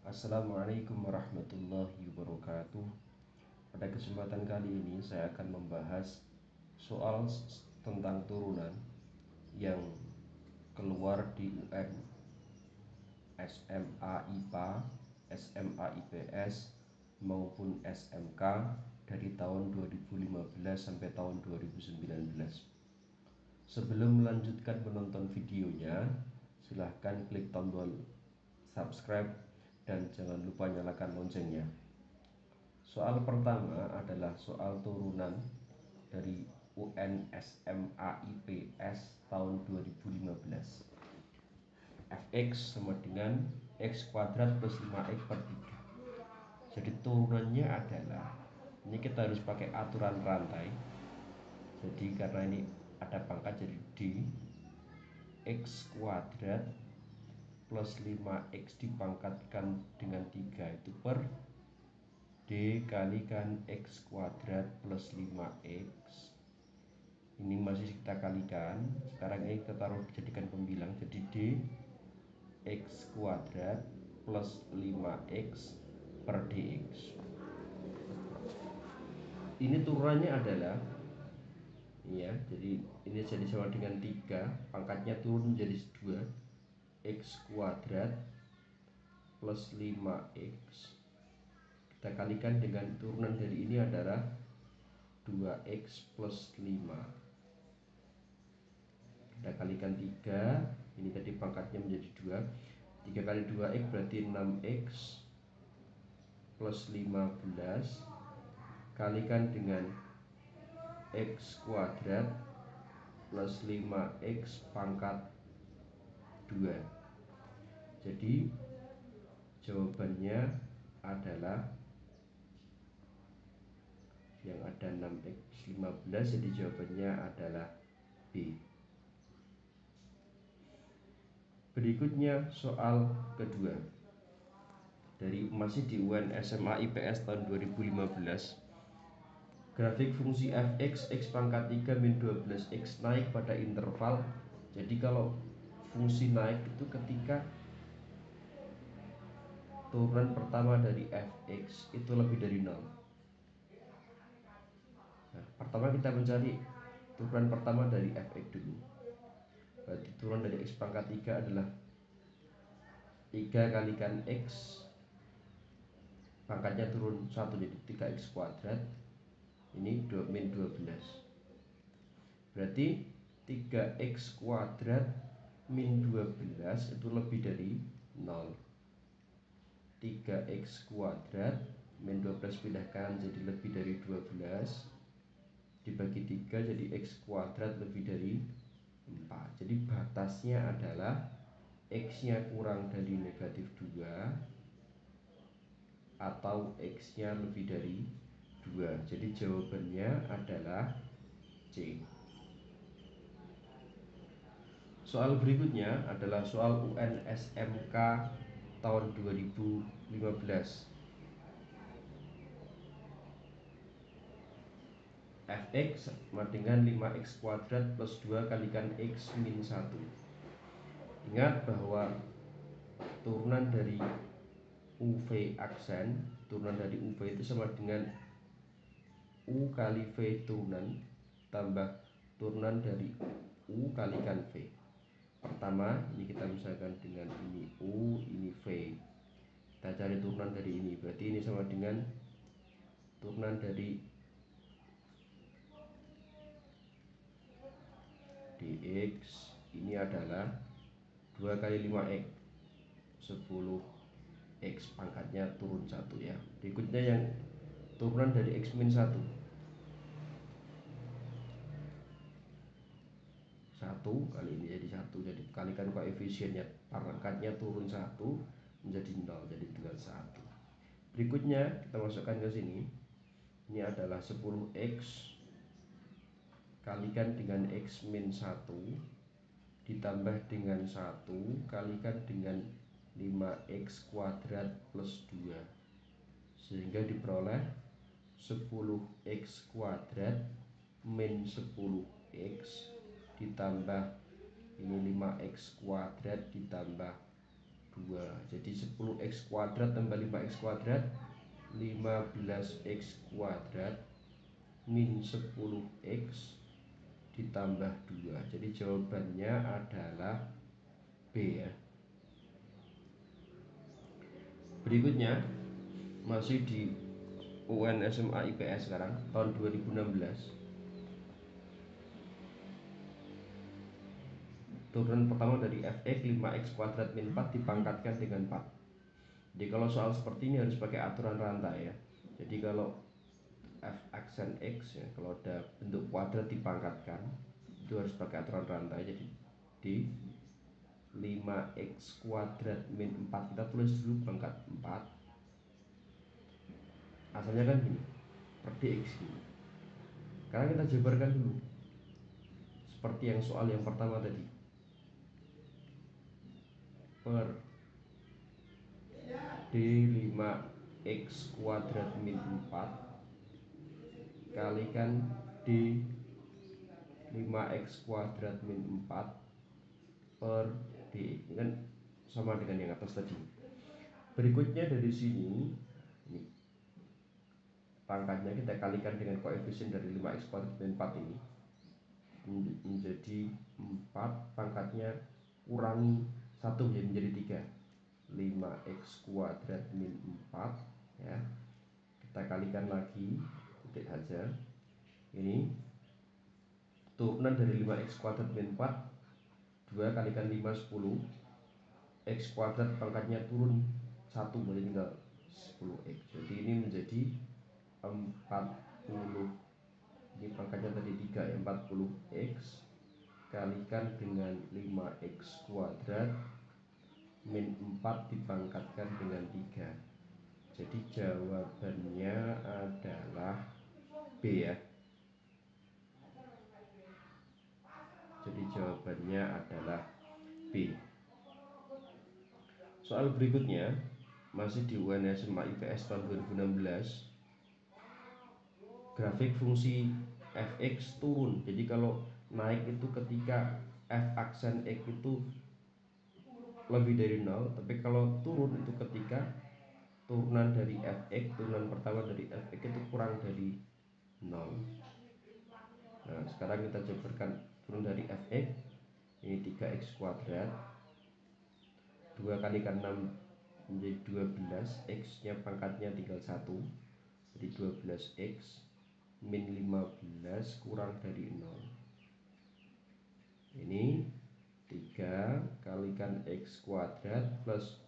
Assalamualaikum warahmatullahi wabarakatuh. Pada kesempatan kali ini saya akan membahas soal tentang turunan yang keluar di UN, SMA IPA, SMA IPS maupun SMK dari tahun 2015 sampai tahun 2019. Sebelum melanjutkan menonton videonya, silahkan klik tombol subscribe dan jangan lupa nyalakan loncengnya. Soal pertama adalah soal turunan dari UN SMA IPS tahun 2015. Fx sama dengan x kuadrat plus 5x per 3. Jadi turunannya adalah, ini kita harus pakai aturan rantai. Jadi karena ini ada pangkat, jadi D x kuadrat plus 5x dipangkatkan dengan 3 itu per D kalikan x kuadrat plus 5x. Ini masih kita kalikan. Sekarang ini kita taruh jadikan pembilang. Jadi D x kuadrat plus 5x per dx. Ini turunannya adalah ya, jadi ini jadi sama dengan 3, pangkatnya turun menjadi 2, x kuadrat plus 5x. Kita kalikan dengan turunan dari ini adalah 2x plus 5. Kita kalikan 3, ini tadi pangkatnya menjadi 2. 3 kali 2x berarti 6x plus 15. Kalikan dengan x kuadrat plus 5x pangkat 2. Jadi jawabannya adalah yang ada 6x 15, jadi jawabannya adalah B. Berikutnya soal kedua dari masih di UN SMA IPS tahun 2015. Grafik fungsi fx x pangkat 3 min 12x naik pada interval. Jadi kalau fungsi naik itu ketika turunan pertama dari fx itu lebih dari 0. Nah, pertama kita mencari turunan pertama dari fx dulu. Berarti turunan dari x pangkat 3 adalah 3 kalikan x, pangkatnya turun 1 jadi 3x kuadrat. Ini min 12. Berarti 3x kuadrat min 12 itu lebih dari 0. 3x kuadrat min 12 pindahkan jadi lebih dari 12, dibagi 3 jadi x kuadrat lebih dari 4. Jadi batasnya adalah x nya kurang dari negatif 2 atau x nya lebih dari 2. Jadi jawabannya adalah C. Soal berikutnya adalah soal UN SMK tahun 2015. Fx sama dengan 5x kuadrat plus 2 kalikan x min 1. Ingat bahwa turunan dari UV aksen, turunan dari UV itu sama dengan U kali V turunan tambah turunan dari U kalikan V. Pertama, ini kita misalkan dengan ini U, ini V. Kita cari turunan dari ini, berarti ini sama dengan turunan dari dx, ini adalah 2 kali 5x 10x, pangkatnya turun 1 ya. Berikutnya yang turunan dari x min 1. 1 kali ini jadi 1, jadi kalikan koefisiennya, pangkatnya turun 1 menjadi 0, jadi tinggal 1. Berikutnya kita masukkan ke sini. Ini adalah 10x kalikan dengan x min 1 ditambah dengan 1 kalikan dengan 5x kuadrat plus 2, sehingga diperoleh 10x kuadrat min 10x ditambah ini 5x kuadrat ditambah 2. Jadi 10x kuadrat tambah 5x kuadrat 15x kuadrat min 10x ditambah 2. Jadi jawabannya adalah B ya. Berikutnya masih di UN SMA IPS sekarang tahun 2016. Turunan pertama dari fx 5x kuadrat min 4 dipangkatkan dengan 4. Jadi kalau soal seperti ini harus pakai aturan rantai ya. Jadi kalau f aksen x ya, kalau ada bentuk kuadrat dipangkatkan itu harus pakai aturan rantai. Jadi di 5x kuadrat min 4 kita tulis dulu pangkat 4. Asalnya kan gini, per dx gini. Sekarang kita jabarkan dulu seperti yang soal yang pertama tadi. Per d5x kuadrat min 4 kalikan d5x kuadrat min 4 per d. Ini kan sama dengan yang atas tadi. Berikutnya dari sini ini pangkatnya kita kalikan dengan koefisien dari 5x kuadrat min 4 ini menjadi 4, pangkatnya kurangi 1 menjadi 3, 5x kuadrat min 4 ya. Kita kalikan lagi titik saja. Ini turunan dari 5x kuadrat min 4, 2 kalikan 5 10, x kuadrat pangkatnya turun 1 berarti tinggal 10x. Jadi ini menjadi 40. Ini pangkatnya tadi 3 ya, 40x kalikan dengan 5x kuadrat min 4 dipangkatkan dengan 3. Jadi jawabannya adalah B ya. Jadi jawabannya adalah B. Soal berikutnya masih di UN SMA IPS tahun 2016. Grafik fungsi fx turun. Jadi kalau naik itu ketika f aksen x itu lebih dari 0, tapi kalau turun itu ketika turunan dari fx, turunan pertama dari fx itu kurang dari 0. Nah sekarang kita jabarkan turun dari fx, ini 3x kuadrat, 2 kalikan 6 menjadi 12, x nya pangkatnya tinggal 1, jadi 12x min 15 kurang dari 0. Ini 3 kalikan x kuadrat plus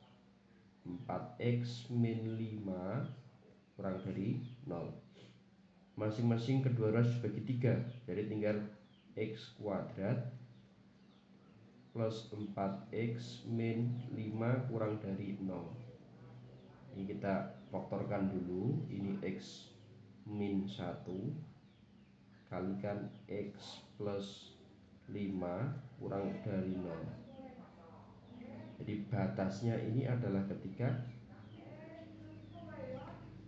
4x min 5 kurang dari 0. Masing-masing kedua ruas dibagi 3, jadi tinggal x kuadrat plus 4x min 5 kurang dari 0. Ini kita faktorkan dulu. Ini x min 1 kalikan x plus 5 kurang dari 0. Jadi batasnya ini adalah ketika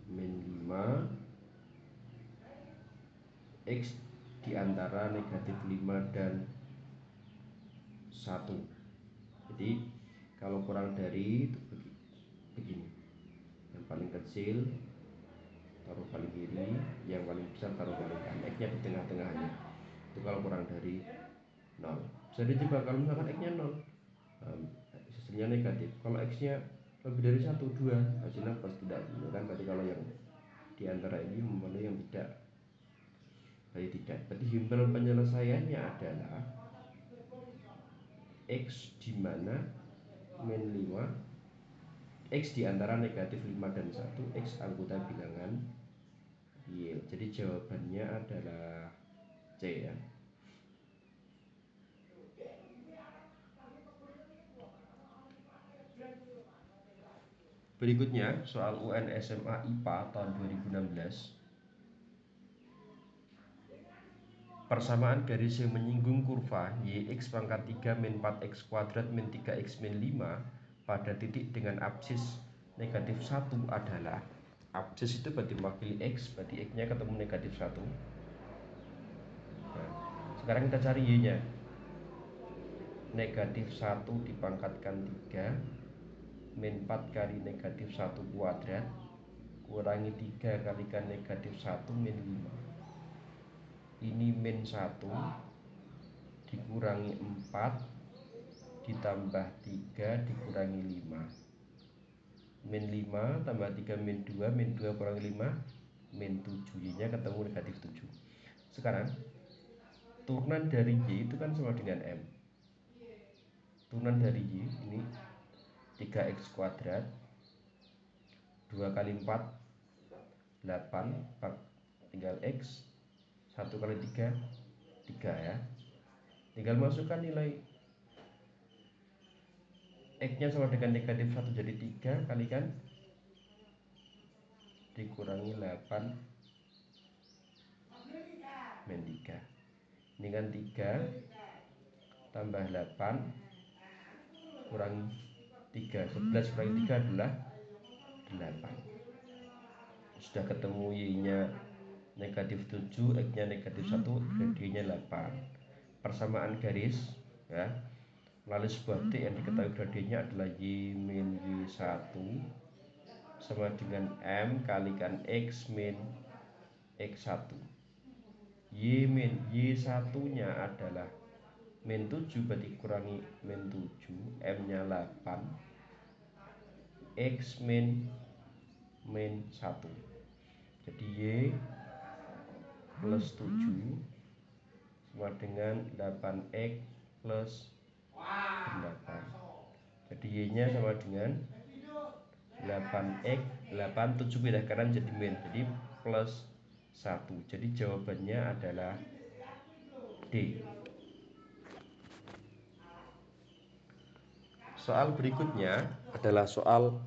min 5 x diantara negatif 5 dan 1. Jadi kalau kurang dari itu begini, yang paling kecil taruh paling kiri, yang paling besar taruh paling kanan, x nya di tengah-tengahnya. Itu kalau kurang dari 0. Bisa ditebak kalau misalkan x nya 0, hasilnya negatif. Kalau x nya lebih dari 1, 2, hasilnya pasti tidak kan. Berarti kalau yang di antara ini memenuhi, yang tidak berarti tidak. Berarti himpunan penyelesaiannya adalah x di mana min 5, x di antara negatif 5 dan 1, x anggota bilangan real. Jadi jawabannya adalah C ya. Berikutnya soal UN SMA IPA tahun 2016. Persamaan garis yang menyinggung kurva yx pangkat 3 min 4x kuadrat min 3x min 5 pada titik dengan absis negatif 1 adalah, absis itu berarti mewakili x, berarti x nya ketemu negatif 1. Nah, sekarang kita cari y nya. Negatif 1 dipangkatkan 3 min 4 kali negatif 1 kuadrat kurangi 3 kalikan negatif 1 min 5. Ini min 1 dikurangi 4 ditambah 3 dikurangi 5. Min 5 tambah 3 min 2, min 2 kurangi 5 min 7, y nya ketemu negatif 7. Sekarang turunan dari y itu kan sama dengan m. Turunan dari y ini 3x kuadrat 2 kali 4 8 tinggal x, 1 kali 3 3 ya. Tinggal masukkan nilai x nya sama dengan negatif 1 jadi 3 kalikan dikurangi 8 min 3. Ini kan 3 tambah 8 kurangi 3, 11 kurangi 3 adalah 8. Sudah ketemu y nya negatif 7, x nya negatif 1, gradiennya 8. Persamaan garis ya, melalui sebuah t yang diketahui gradiennya adalah y min y1 sama dengan m kalikan x min x1. Y min y1 nya adalah min 7 berarti kurangi min 7, m nya 8, x min 1. Jadi y plus 7 sama dengan 8x plus 8. Jadi y nya sama dengan 8x, 8 7 pindah kanan jadi min, jadi plus 1. Jadi jawabannya adalah D. Soal berikutnya adalah soal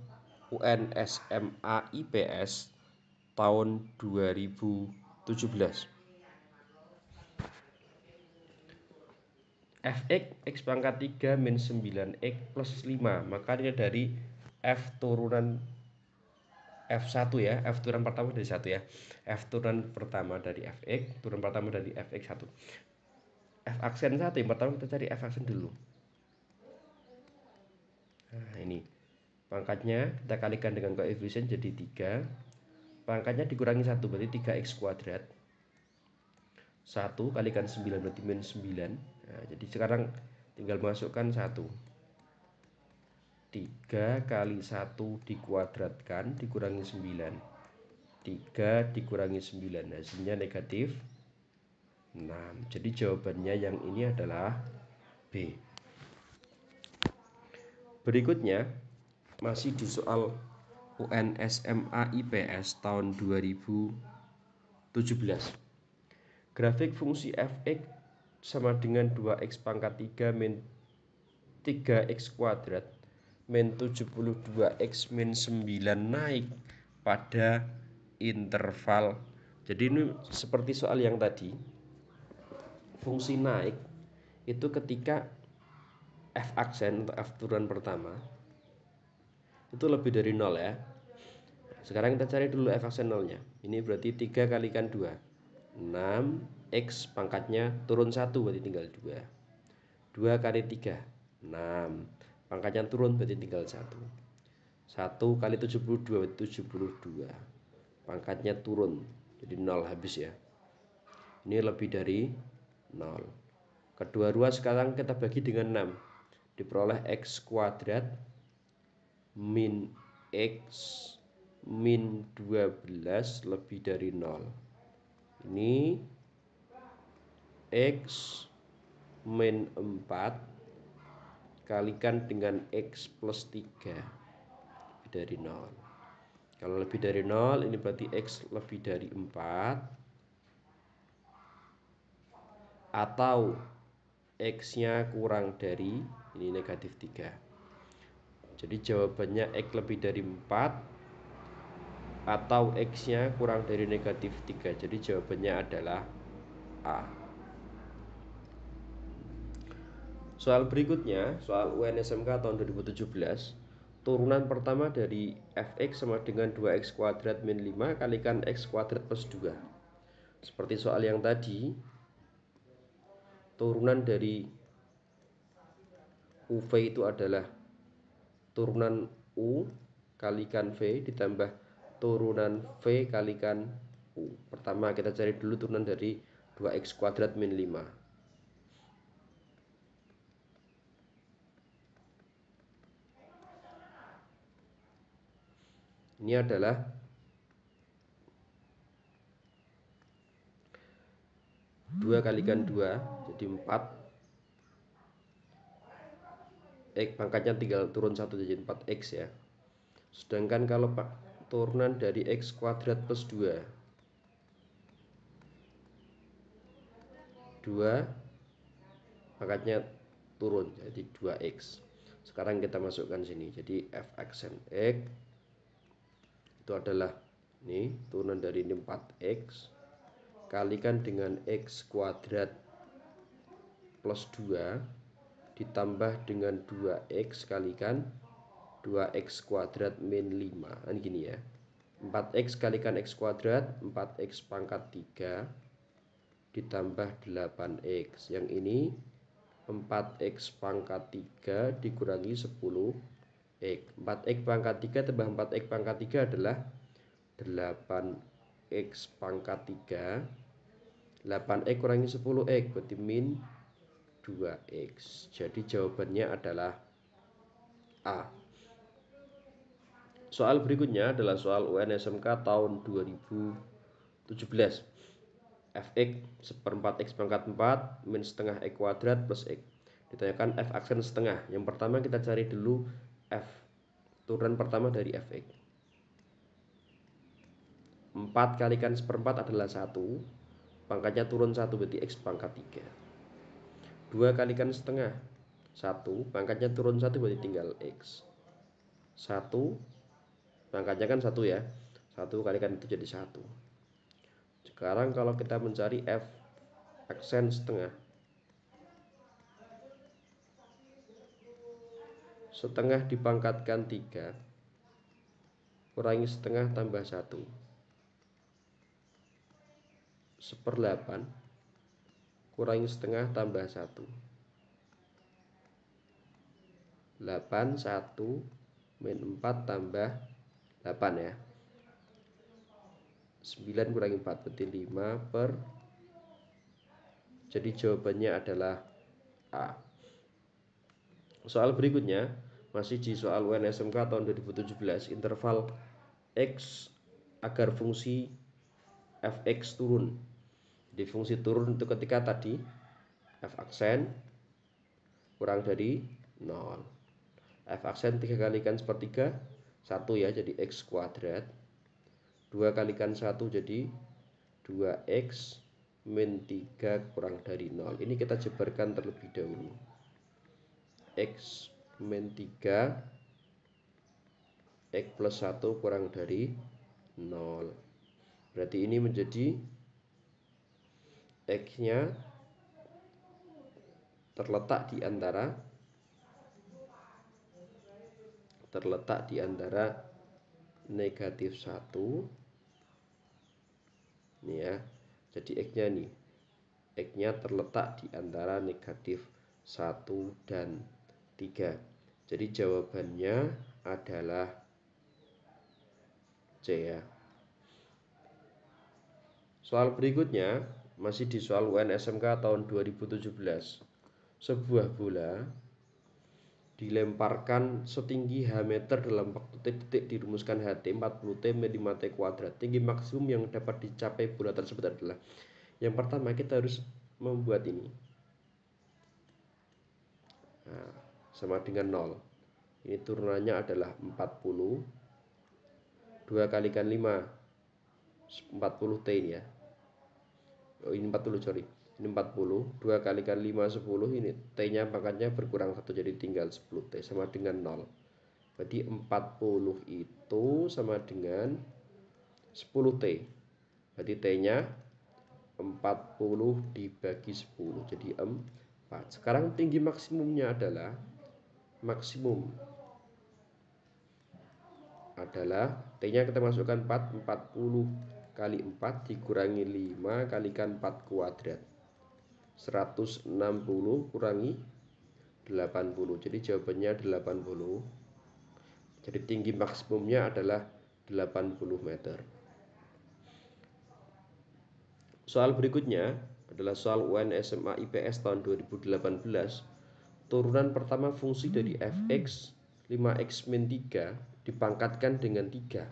UN SMA IPS tahun 2017. Fx x pangkat 3 min 9x plus 5. Maka ini dari F turunan F1 ya, F turunan pertama dari 1 ya. F turunan pertama dari Fx, turunan pertama dari Fx1. F aksen 1 yang pertama kita cari F aksen dulu. Nah ini pangkatnya kita kalikan dengan koefisien jadi 3. Pangkatnya dikurangi 1 berarti 3x kuadrat. 1 kalikan 9 berarti min 9. Nah, jadi sekarang tinggal masukkan 1. 3 kali 1 dikuadratkan dikurangi 9. 3 dikurangi 9 hasilnya negatif 6. Jadi jawabannya yang ini adalah B. Berikutnya masih di soal UN SMA IPS tahun 2017. Grafik fungsi fx sama dengan 2x pangkat 3 min 3x kuadrat min 72x min 9 naik pada interval. Jadi ini seperti soal yang tadi. Fungsi naik itu ketika f aksen atau f turunan pertama itu lebih dari 0 ya. Sekarang kita cari dulu f aksen 0 nya. Ini berarti 3 kalikan 2 6, x pangkatnya turun 1 berarti tinggal 2. 2 kali 3 6, pangkatnya turun berarti tinggal 1. 1 kali 72 berarti 72, pangkatnya turun jadi 0 habis ya. Ini lebih dari 0. Kedua ruas sekarang kita bagi dengan 6, diperoleh x kuadrat min x min 12 lebih dari 0. Ini x min 4 kalikan dengan x plus 3 lebih dari 0. Kalau lebih dari 0 ini berarti x lebih dari 4 atau x nya kurang dari, ini negatif 3. Jadi jawabannya x lebih dari 4 atau x nya kurang dari negatif 3. Jadi jawabannya adalah A. Soal berikutnya, soal UN SMK tahun 2017. Turunan pertama dari fx sama dengan 2x kuadrat min 5 kalikan x kuadrat plus 2. Seperti soal yang tadi, turunan dari UV itu adalah turunan U kalikan V ditambah turunan V kalikan U. Pertama kita cari dulu turunan dari 2x kuadrat min 5. Ini adalah 2 kalikan 2 jadi 4. X pangkatnya tinggal turun 1 jadi 4x ya. Sedangkan kalau turunan dari x kuadrat plus 2 pangkatnya turun jadi 2x. Sekarang kita masukkan sini. Jadi f aksen x itu adalah ini turunan dari ini 4x kalikan dengan x kuadrat plus 2 ditambah dengan 2x kalikan 2x kuadrat min 5 kan gini ya. 4x kalikan x kuadrat 4x pangkat 3 ditambah 8x. Yang ini 4x pangkat 3 dikurangi 10x. 4x pangkat 3 tambah 4x pangkat 3 adalah 8x pangkat 3. 8x kurangi 10x berarti min 2x. Jadi jawabannya adalah A. Soal berikutnya adalah soal UN SMK tahun 2017. Fx seperempat x pangkat 4 min setengah x kuadrat plus x. Ditanyakan f aksen setengah. Yang pertama kita cari dulu f turunan pertama dari fx. 4 kalikan seperempat adalah 1. Pangkatnya turun 1 berarti x pangkat 3. 2 kalikan setengah 1, pangkatnya turun 1 berarti tinggal x. 1 pangkatnya kan 1 ya. 1 kalikan itu jadi 1. Sekarang kalau kita mencari f aksen setengah. Setengah dipangkatkan 3 kurangi setengah tambah 1 1/8 kurangi setengah tambah 1 8 1 min 4 tambah 8 ya. 9 kurangi 4 berarti 5 per. Jadi jawabannya adalah A. Soal berikutnya masih di soal UN SMK tahun 2017. Interval x agar fungsi fx turun. Jadi fungsi turun itu ketika tadi f aksen kurang dari 0. F aksen 3 kalikan sepertiga 1 ya jadi x kuadrat. 2 kalikan 1 jadi 2x min 3 kurang dari 0. Ini kita jabarkan terlebih dahulu. X min 3 x plus 1 kurang dari 0. Berarti ini menjadi x-nya terletak di antara negatif 1 ini ya. Jadi x-nya nih. X-nya terletak di antara negatif 1 dan 3. Jadi jawabannya adalah C ya. Soal berikutnya masih di soal UN SMK tahun 2017. Sebuah bola dilemparkan setinggi H meter dalam waktu T dirumuskan HT 40T min 5T kuadrat. Tinggi maksimum yang dapat dicapai bola tersebut adalah. Yang pertama kita harus membuat ini. Nah, sama dengan 0. Ini turunannya adalah 40. 2 kalikan 5 40T ini ya. Oh ini 40 sorry. Ini 40. 2 kalikan 5 10. Ini T-nya pangkatnya berkurang 1 jadi tinggal 10T sama dengan 0. Berarti 40 itu sama dengan 10T. Berarti T-nya 40 dibagi 10 jadi 4. Sekarang tinggi maksimumnya adalah T-nya kita masukkan 4. 40 kali 4 dikurangi 5 kalikan 4 kuadrat. 160 kurangi 80. Jadi jawabannya 80. Jadi tinggi maksimumnya adalah 80 meter. Soal berikutnya adalah soal UN SMA IPS tahun 2018. Turunan pertama fungsi dari fx 5x min 3 dipangkatkan dengan 3.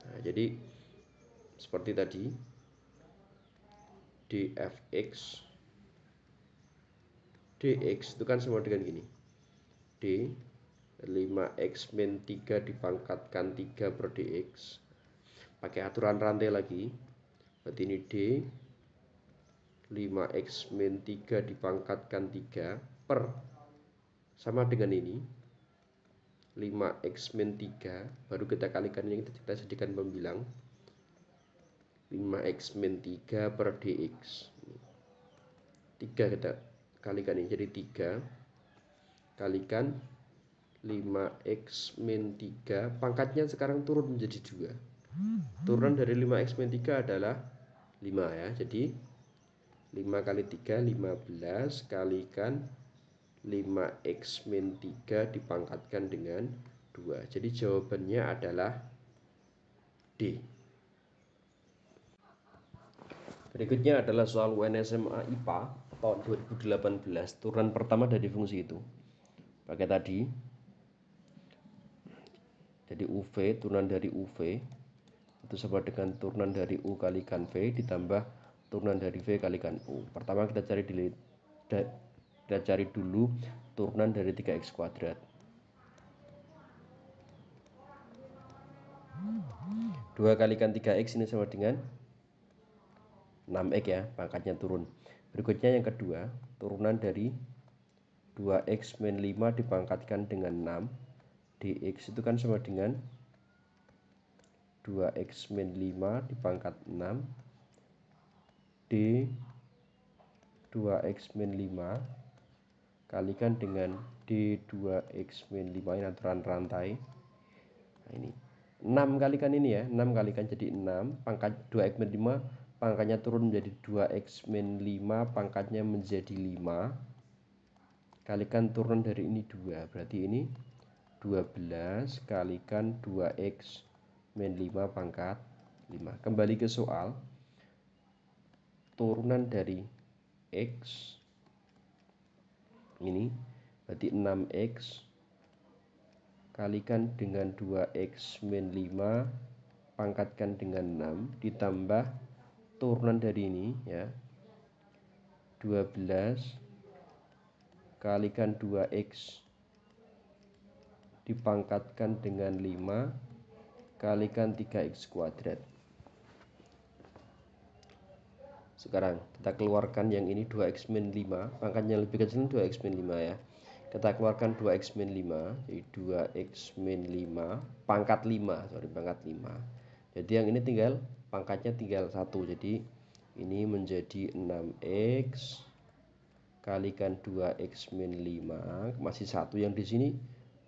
Nah, jadi seperti tadi, dfx dx itu kan sama dengan gini. D 5x min 3 dipangkatkan 3 per dx. Pakai aturan rantai lagi. Berarti ini D 5x min 3 dipangkatkan 3 per sama dengan ini 5x min 3, baru kita kalikan ini, kita jadikan pembilang 5x min 3 per dx. 3 kita kalikan ini jadi 3 kalikan 5x min 3, pangkatnya sekarang turun menjadi 2. Turunan dari 5x min 3 adalah 5 ya. Jadi 5 kali 3 15 kalikan 5x min 3 dipangkatkan dengan 2. Jadi jawabannya adalah D. Berikutnya adalah soal UN SMA IPA tahun 2018. Turunan pertama dari fungsi itu pakai tadi. Jadi UV, turunan dari UV itu sama dengan turunan dari U kalikan V ditambah turunan dari V kalikan U. Pertama kita cari dulu turunan dari 3x kuadrat. 2 kalikan 3x ini sama dengan 6x ya, pangkatnya turun. Berikutnya yang kedua, turunan dari 2x min 5 dipangkatkan dengan 6 dx itu kan sama dengan 2x min 5 dipangkat 6 d 2x min 5 kalikan dengan d 2x min 5, ini aturan rantai. Nah, ini 6 kalikan ini ya, 6 kalikan jadi 6, pangkat 2x min 5 pangkatnya turun menjadi 2x min 5, pangkatnya menjadi 5, kalikan turunan dari ini 2, berarti ini 12 kalikan 2x min 5 pangkat 5. Kembali ke soal, turunan dari x ini berarti 6x kalikan dengan 2x min 5 pangkatkan dengan 6 ditambah turunan dari ini ya 12 kalikan 2x dipangkatkan dengan 5 kalikan 3x kuadrat. Sekarang kita keluarkan yang ini 2x min 5, pangkatnya lebih kecil 2x min 5 ya. Kita keluarkan 2x min 5, jadi 2x min 5 pangkat 5, pangkat 5. Jadi yang ini tinggal pangkatnya tinggal 1, jadi ini menjadi 6x kalikan 2x min 5 masih 1, yang di sini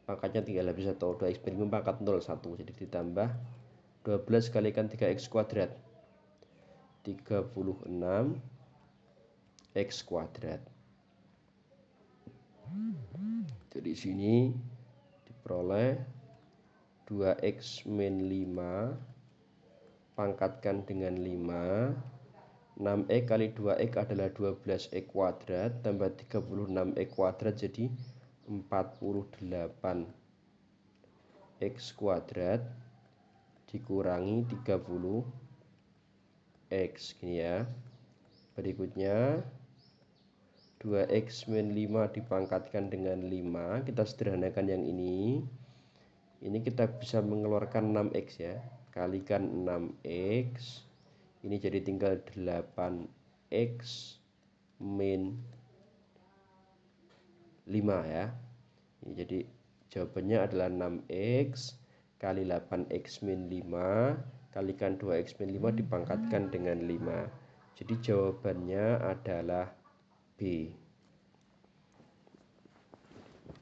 pangkatnya tinggal habis 1, 2x min 5 pangkat 0 1, jadi ditambah 12 kalikan 3x kuadrat 36 x kuadrat. Jadi sini diperoleh 2x min 5 pangkatkan dengan 5, 6x kali 2x adalah 12x kuadrat tambah 36x kuadrat jadi 48 x kuadrat dikurangi 30 x gini ya. Berikutnya 2x min 5 dipangkatkan dengan 5, kita sederhanakan yang ini kita bisa mengeluarkan 6x ya, kalikan 6x ini jadi tinggal 8x min 5 ya. Ini jadi jawabannya adalah 6x kali 8x min 5 kalikan 2x min 5 dipangkatkan dengan 5. Jadi jawabannya adalah B.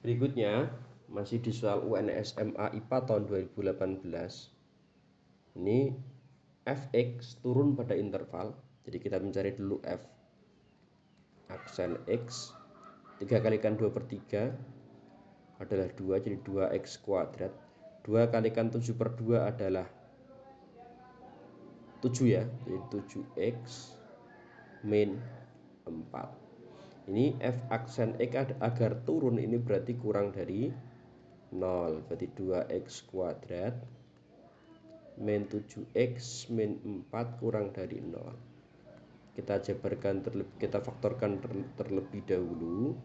Berikutnya masih di soal UN SMA IPA tahun 2018. Ini fx turun pada interval. Jadi kita mencari dulu f aksen x. 3 kalikan 2 per 3 adalah 2, jadi 2x kuadrat. 2 kalikan 7/2 adalah 7 ya, jadi 7x min 4. Ini f aksen x agar turun ini berarti kurang dari 0, berarti 2x kuadrat min 7x min 4 kurang dari 0. Kita jabarkan kita faktorkan terlebih dahulu.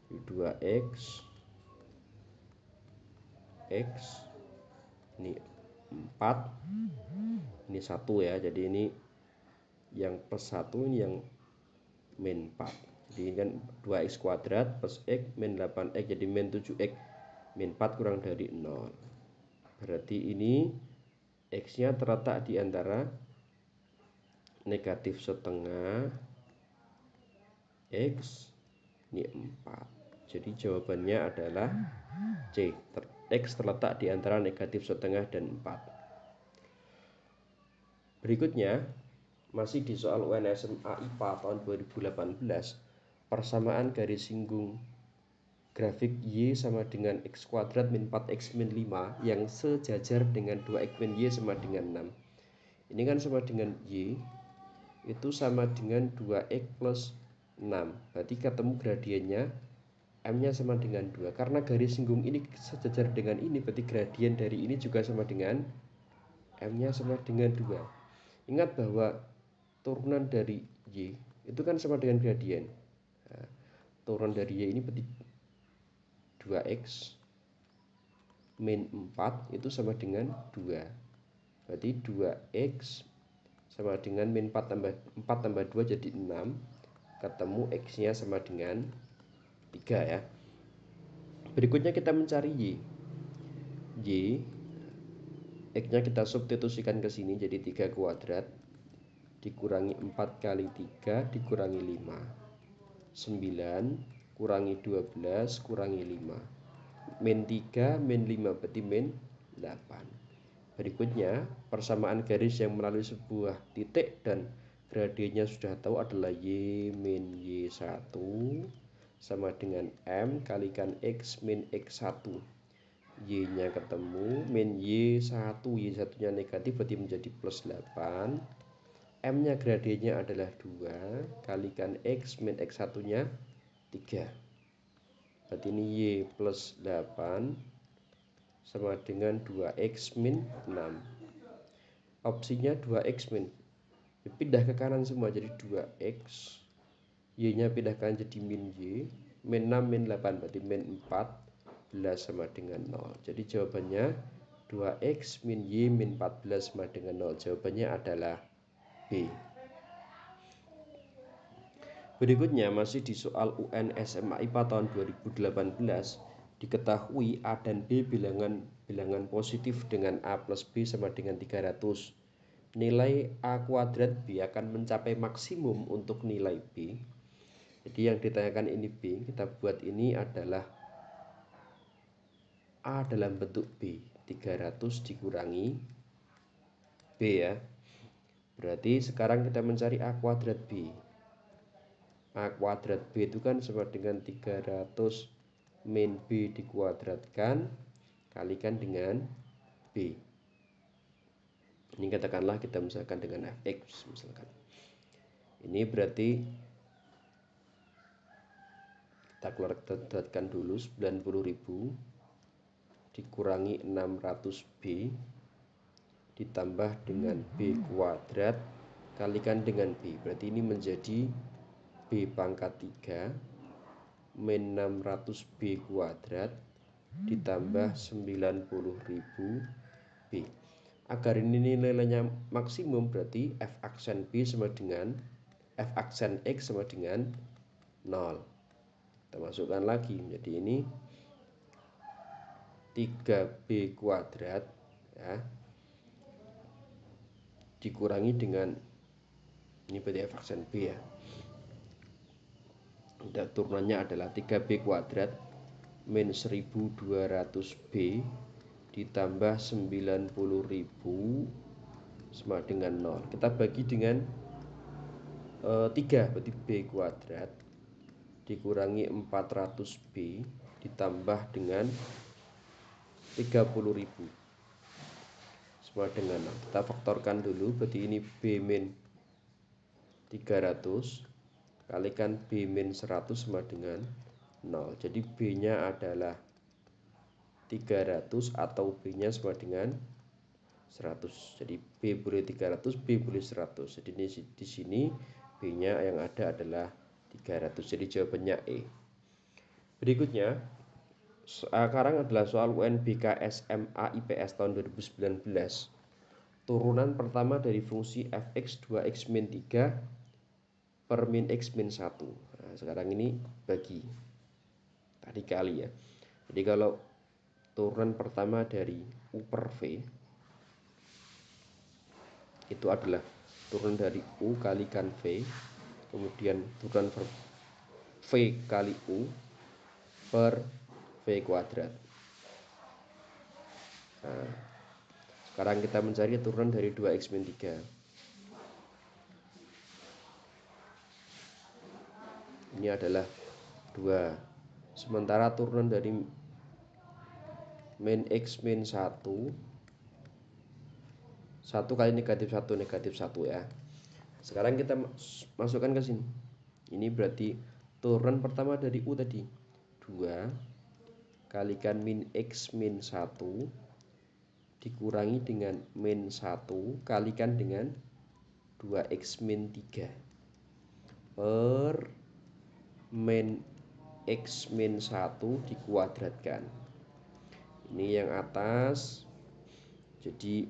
2x x ini 4 ini 1 ya, jadi ini yang plus 1 ini yang min 4. Jadi ini kan 2x kuadrat plus x min 8x, jadi min 7x min 4 kurang dari 0. Berarti ini x nya terletak di antara negatif setengah x ini 4. Jadi jawabannya adalah C. X terletak di antara negatif setengah dan 4. Berikutnya masih di soal UN SMA IPA tahun 2018, persamaan garis singgung grafik Y sama dengan X kuadrat min 4X min 5 yang sejajar dengan 2X min Y sama dengan 6. Ini kan sama dengan Y itu sama dengan 2X plus 6, berarti ketemu gradiennya M nya sama dengan 2. Karena garis singgung ini sejajar dengan ini, berarti gradien dari ini juga sama dengan M nya sama dengan 2. Ingat bahwa turunan dari Y itu kan sama dengan gradien. Nah, turunan dari Y ini berarti 2x min 4 itu sama dengan 2. Berarti 2x sama dengan min 4 tambah 2 jadi 6. Ketemu x nya sama dengan 3 ya. Berikutnya kita mencari Y x nya kita substitusikan ke sini, jadi 3 kuadrat dikurangi 4 kali 3 dikurangi 5, 9 kurangi 12 kurangi 5, min 3 min 5 berarti min 8. Berikutnya persamaan garis yang melalui sebuah titik dan gradiennya sudah tahu adalah Y min Y1 sama dengan M kalikan X min X1. Y nya ketemu, min Y1, Y1 nya negatif berarti menjadi plus 8. M nya gradiennya adalah 2 kalikan X min X1 nya 3. Berarti ini Y plus 8 sama dengan 2X min 6. Opsinya 2X min, pindah ke kanan semua jadi 2X, Y nya pindah kanan jadi min Y, min 6 min 8 berarti min 14 sama dengan 0. Jadi jawabannya 2X min Y min 14 sama dengan 0. Jawabannya adalah B. Berikutnya masih di soal UN SMA IPA tahun 2018, diketahui A dan B bilangan positif dengan A plus B sama dengan 300. Nilai A kuadrat B akan mencapai maksimum untuk nilai B. Jadi yang ditanyakan ini B, kita buat ini adalah A dalam bentuk B, 300 dikurangi B ya. Berarti sekarang kita mencari A kuadrat B. A kuadrat B itu kan sama dengan 300 min B dikuadratkan kalikan dengan B. Ini katakanlah kita misalkan dengan fx misalkan. Ini berarti kita keluarkan dulu 90.000 dikurangi 600B ditambah dengan B kuadrat kalikan dengan B. Berarti ini menjadi B pangkat 3 min 600B kuadrat ditambah 90.000 B. Agar ini nilainya maksimum berarti f aksen B sama dengan f aksen X sama dengan 0. Kita masukkan lagi menjadi ini 3B kuadrat ya, dikurangi dengan ini berarti f aksen B ya. Dan turunannya adalah 3B kuadrat min 1200B ditambah 90.000 sama dengan 0. Kita bagi dengan 3, berarti B kuadrat dikurangi 400B ditambah dengan 30.000 sama dengan 0. Kita faktorkan dulu, berarti ini B min 300 kalikan B min 100 sama dengan 0. Jadi B nya adalah 300 atau B nya sama dengan 100. Jadi B boleh 300, B boleh 100. Jadi di sini B nya yang ada adalah 300. Jadi jawabannya E. Berikutnya sekarang adalah soal UNBK SMA IPS tahun 2019. Turunan pertama dari fungsi fx 2x min 3 per min x min 1. Nah, sekarang ini bagi tadi kali ya. Jadi kalau turunan pertama dari U per V itu adalah turunan dari U kalikan V, kemudian turunan V kali U per V kuadrat. Nah, sekarang kita mencari turunan dari 2x min 3. Ini adalah 2. Sementara turunan dari min x min 1 kali negatif 1 ya. Sekarang kita masukkan ke sini. Ini berarti turunan pertama dari U tadi 2 kalikan min x min 1 dikurangi dengan min 1 kalikan dengan 2x min 3 per min x min 1 dikuadratkan. Ini yang atas, jadi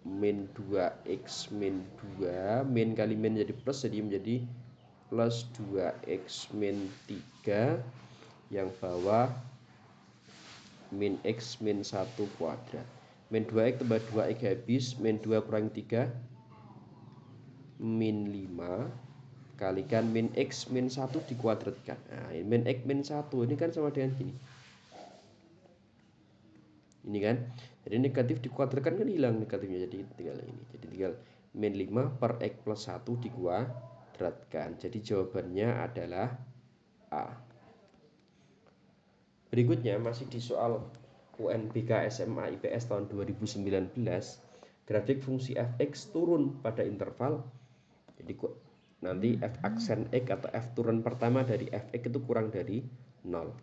min 2x min 2, min kali min jadi plus, jadi menjadi plus 2x min 3, yang bawah min x min 1 kuadrat. Min 2x tambah 2x habis, min 2 kurang 3 min 5 kalikan min x min 1 dikuadratkan. Nah, min x min 1 ini kan sama dengan gini. Ini kan. Jadi negatif dikuadratkan kan hilang negatifnya, jadi tinggal ini. Jadi tinggal min 5 per x plus 1 dikuadratkan. Jadi jawabannya adalah A. Berikutnya masih di soal UNBK SMA IPS tahun 2019. Grafik fungsi fx turun pada interval. Jadi nanti f aksen x atau f turun pertama dari fx itu kurang dari 0.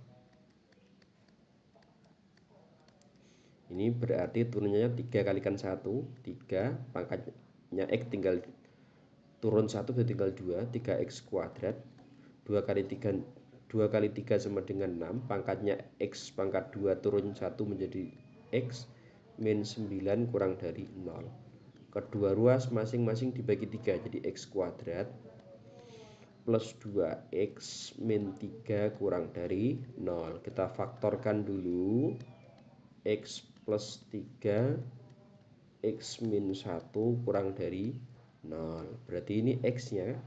Ini berarti turunnya 3 kalikan 1, 3, pangkatnya x tinggal turun 1 berarti tinggal 2, 3x kuadrat. 2 kali 3 sama dengan 6, pangkatnya x pangkat 2 turun 1 menjadi x min 9 kurang dari 0. Kedua ruas masing-masing dibagi 3 jadi x kuadrat plus 2x min 3 kurang dari 0. Kita faktorkan dulu. X plus 3 x min 1 kurang dari 0. Berarti ini x nya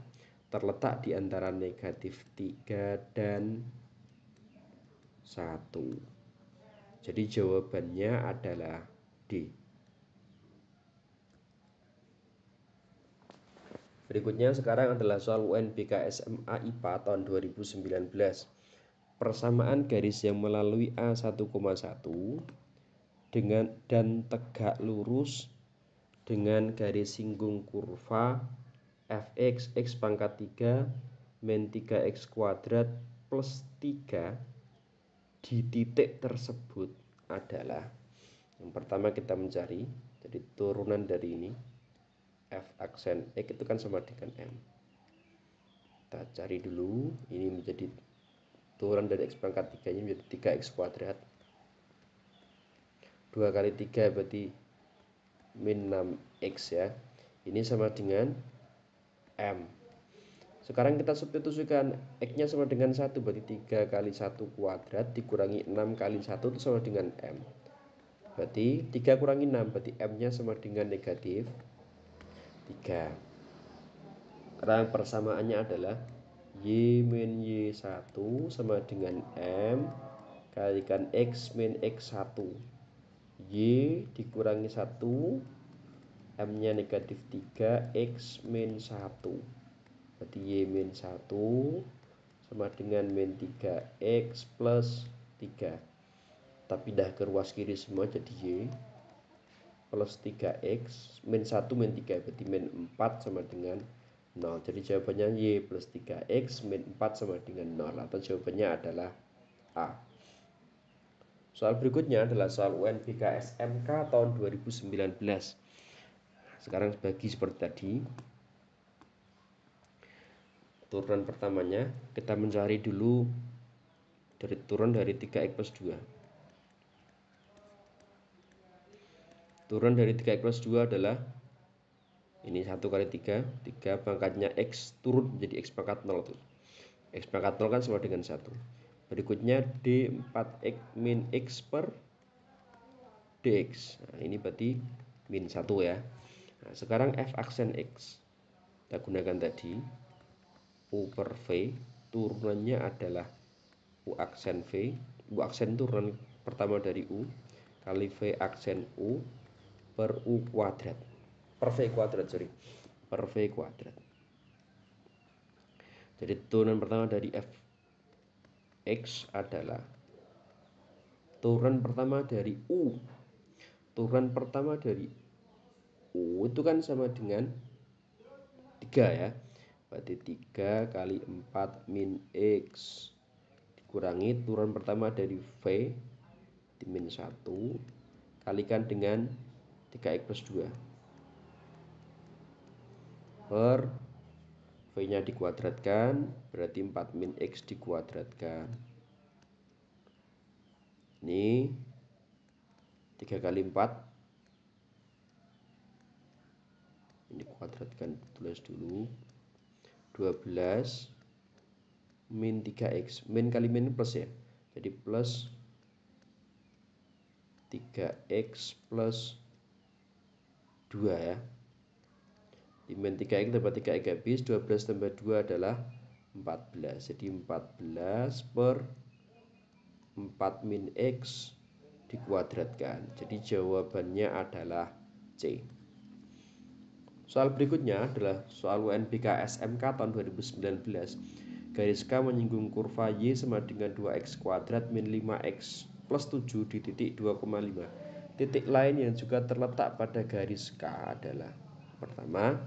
terletak di antara negatif 3 dan 1. Jadi jawabannya adalah D. Berikutnya sekarang adalah soal UNBK SMA IPA tahun 2019. Persamaan garis yang melalui A1,1 dengan dan tegak lurus dengan garis singgung kurva fx x pangkat 3 min 3x kuadrat plus 3 di titik tersebut adalah, yang pertama kita mencari, jadi turunan dari ini f aksen x itu kan sama dengan m. Kita cari dulu, ini menjadi turunan dari x pangkat 3 nya menjadi 3x kuadrat. 2 kali 3 berarti min 6x ya. Ini sama dengan M. Sekarang kita substitusikan, x-nya sama dengan 1, berarti 3 kali 1 kuadrat dikurangi 6 kali 1 itu sama dengan M. Berarti 3 kurangi 6, berarti M-nya sama dengan negatif 3. Karena persamaannya adalah Y min Y1 sama dengan M kalikan X min X1. Y dikurangi 1, M-nya negatif 3, X min 1. Berarti Y min 1 sama dengan min 3X plus 3. kita pindah ke ruas kiri semua jadi Y plus 3X min 1 min 3 berarti min 4 sama dengan 0. Jadi jawabannya Y plus 3X min 4 sama dengan 0 atau jawabannya adalah A. Soal berikutnya adalah soal UNBK SMK tahun 2019. Sekarang bagi seperti tadi. Turunan pertamanya kita mencari dulu turun dari 3X plus 2. Turun dari 3X plus 2 adalah ini 1 kali 3 pangkatnya X turun menjadi X pangkat 0 tuh. X pangkat 0 kan sama dengan 1. Berikutnya D4X min X per DX. Nah, ini berarti min 1 ya. Nah, sekarang F aksen X kita gunakan tadi U per V, turunannya adalah U aksen V. U aksen turunan pertama dari U kali V aksen U per U kuadrat per V kuadrat, per V kuadrat. Jadi turunan pertama dari F X adalah turunan pertama dari U. Turunan pertama dari U itu kan sama dengan 3 ya. Berarti 3 kali 4 min X dikurangi turunan pertama dari V di min 1 kalikan dengan 3X plus 2 per V nya dikuadratkan berarti 4 min X dikuadratkan. Ini 3 kali 4 ini kuadratkan, tulis dulu 12 min 3X, min kali min plus ya, jadi plus 3X plus 2 ya. Di min 3X dapat 3X habis, 12 tambah 2 adalah 14. Jadi 14 per 4 min X dikuadratkan. Jadi jawabannya adalah C. Soal berikutnya adalah soal UNBK SMK tahun 2019. Garis K menyinggung kurva Y sama dengan 2X kuadrat min 5X plus 7 di titik 2,5. Titik lain yang juga terletak pada garis K adalah pertama,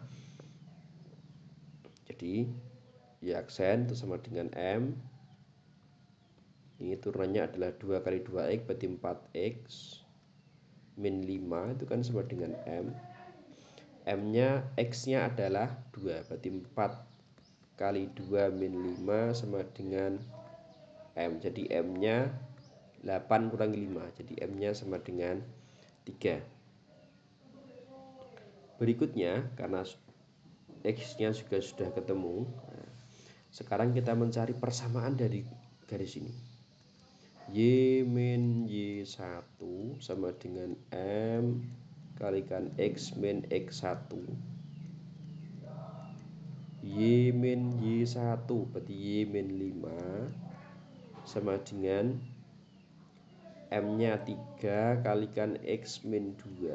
jadi Y aksen itu sama dengan M. Ini turunannya adalah 2 kali 2X berarti 4X min 5 itu kan sama dengan M. M nya X nya adalah 2 berarti 4 kali 2 min 5 sama dengan M. Jadi M nya 8 kurangi 5, jadi M nya sama dengan 3. Berikutnya karena X nya juga sudah ketemu, sekarang kita mencari persamaan dari garis ini. Y min Y1 sama dengan M kalikan X min X1. Y min Y1 berarti Y min 5 sama dengan M nya 3 kalikan X min 2.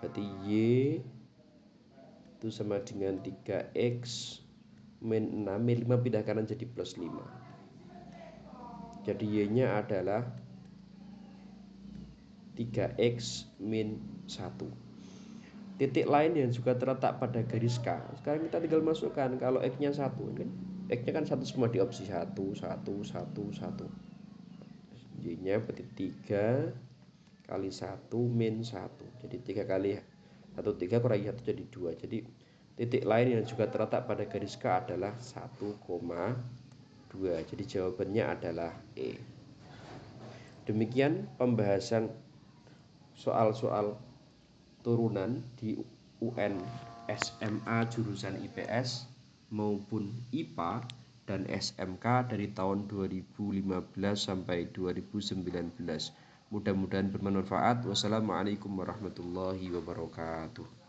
Berarti Y itu sama dengan 3X min 6, min 5 pindah kanan jadi plus 5. Jadi Y nya adalah 3X min 1. Titik lain yang juga terletak pada garis K. Sekarang kita tinggal masukkan, kalau X nya 1 kan, X nya kan 1 semua di opsi 1, 1, 1, 1. Y nya berarti 3 kali 1 min 1. Jadi 3 kali 1 3 kurangi 1 jadi 2. Jadi titik lain yang juga terletak pada garis K adalah 1,2. Jadi jawabannya adalah E. Demikian pembahasan soal-soal turunan di UN SMA jurusan IPS maupun IPA dan SMK dari tahun 2015 sampai 2019. Mudah-mudahan bermanfaat. Wassalamualaikum warahmatullahi wabarakatuh.